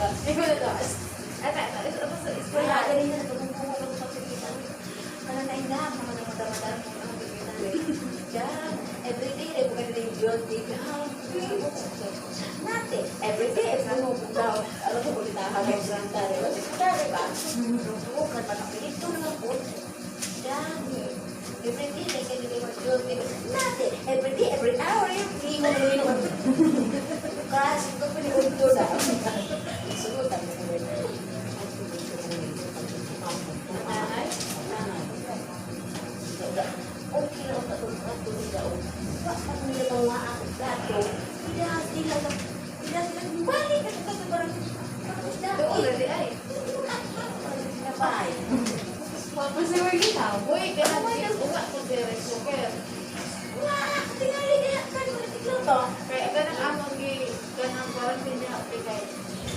Ikaw na to. Ano sa eskwela? Ganun na, tumungkong ako sa pagkikitan. Mananain na, mga namadamadan mo ang pagkikitan. Diyan, everyday, ay bukan na yung Diyos, Nate, everyday, ano mo daw, alam mo, ulit na kagay sa tari. Kasi sa tari ba? Bukan pa ng pinito na po. Diyan, everyday, ay kaya nila yung Diyos, Nate, everyday, every hour, hindi mo na yun. Kasi ito pinigundo na. Sugutan mo rin. Okay lang ba itong patuloy daw? Bakit nila mga ang gato? Tidak sila balik at ito parang Doon na di ay. Napay. Mapasiwag kita. Boy, kaya natin uwa kung direct soccer. Wah, tingali kaya kan mo natiklo to. Kaya ganang amang ganang parang pinahapit kay.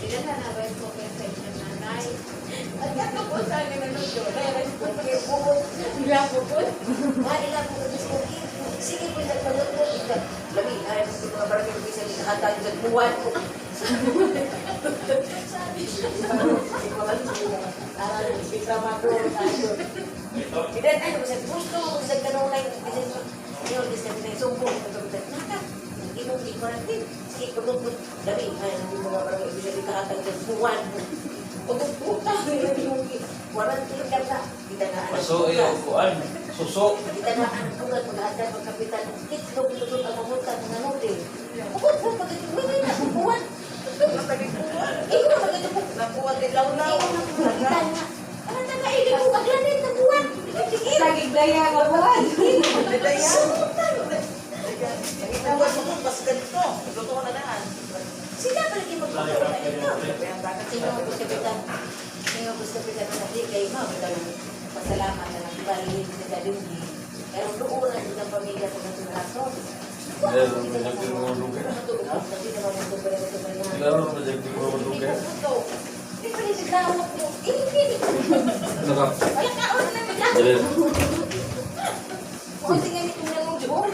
Ilan na ba yung soccer sa inyong nanay? At gato po sa akin na nito. Direct soccer po. Ilang po po. Ilang po po. Sige po sa pagod ko. Labi, ay mo mga barangay ko sa nakatag sa buwan ko. Sabi siya. Kita makro tayo. Idan ay mo sa gusto mo sa kanunay yung disability sumbong naka imong i-quarantine. Sige pagod labi ay mga barangay ko sa nakatag sa buwan ko. Pagod puta yung quarantine ka na. Kita na. Paso iyo kuan. Suso. Kita na ang tulad mag-aadal magkapitan. Itlog tutod ang mamutan ng nanodin. Bukod po pagkatuloy na buwan. Ikaw na magkatuloy. Nakuha din law-law. Kapitan nga. Ano na kaili ko maglanit na buwan? Nagigdaya ka buwan. Nagdaya? Nakuha sa kong mas ganito. Luto ko na daan. Sila pala kayo magkatuloy na ito. Sino ang gusto kapitan? Sino ang gusto kapitan na hindi kayo pasalamat na nagbalik sa galugi. Pero doon na ang pamilya sa natulason. Meron na dyan din mga lugar. Meron na dyan din mga lugar. Hindi pa rin siglawak mo. Hindi. Ano ka? Wala ka oras na bigla. Dali. Kung tingnan itong nangudyong.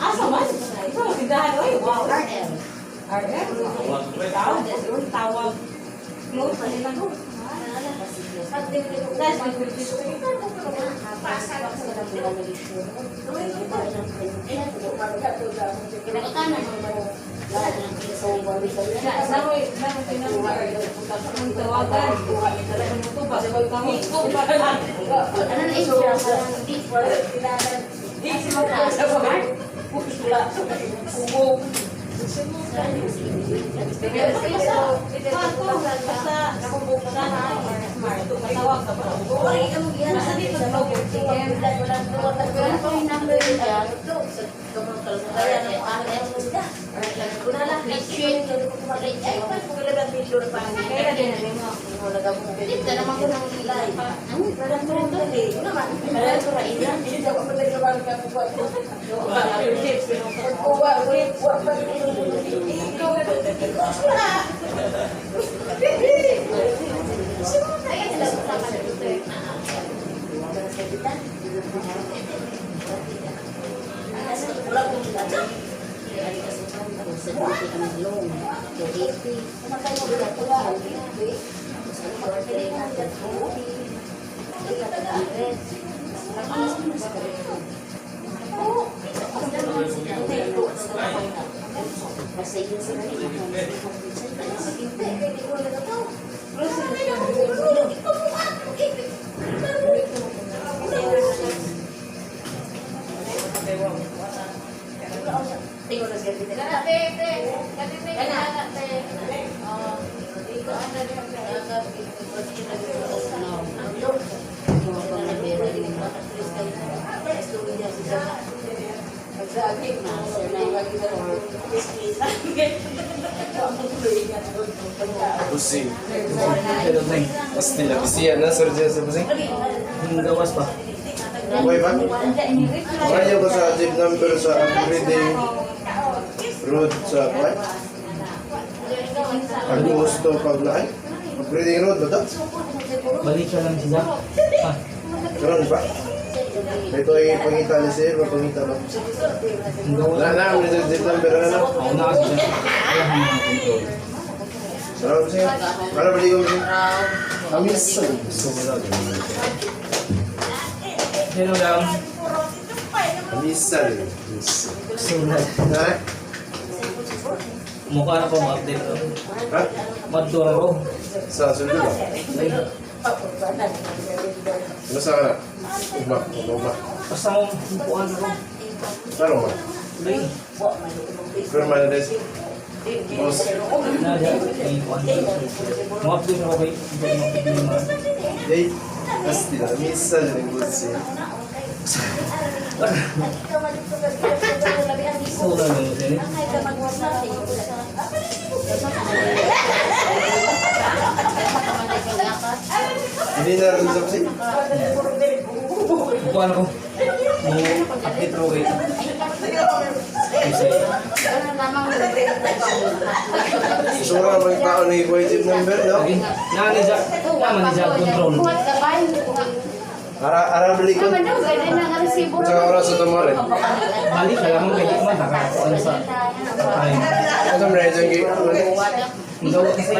Asa man? Ikaw, tindahan. Oy, wow. RM. Tawag. Close pa nila doon. Pusing. Pasti na bisiyan na sir dyan sa pusing. Hindi gawas pa. Okay ba? Kaya ko sa jeep number sa everyday road sa Kuwait? Ang gusto pag na ay. Breeding road ba ito? Balik ka lang siya. Ah, Karoon ba? Ito ay pangita ni sir, pangita ba? ang gawa. Na, December na lang. Ako na kasi siya. Wala kang mga control. Salamat sir. Para balik ko sir. Amis. Gusto ko lang. Hello lang. Amisan. Gusto ko lang. Ha? Mukha na ko ma-update ko. Ha? Maddo na ko. Sa sunod ba? Ay, Masa ka na? Ugma. Ugma. basta mo upuan ako. Taro ba? Ay, Pero manades. Boss. nada. Ay, upuan ako. Ma-update ako kay ma-update ko yung mga. Yay. Asti na. Amisan yung bulsi. Gusto ko lang yung sinin. Hindi na rin sa kasi. Upuan ako. Mo-update ako kay. Kasi, Sura mo yung tao na ikuha yung number, no? lagi, naman ni Jack control. Ara balik ko. Sa oras sa tumari. Balik ka lang kay Hikman, nakakuan sa time. Ano mo na yung Ang gawa kasi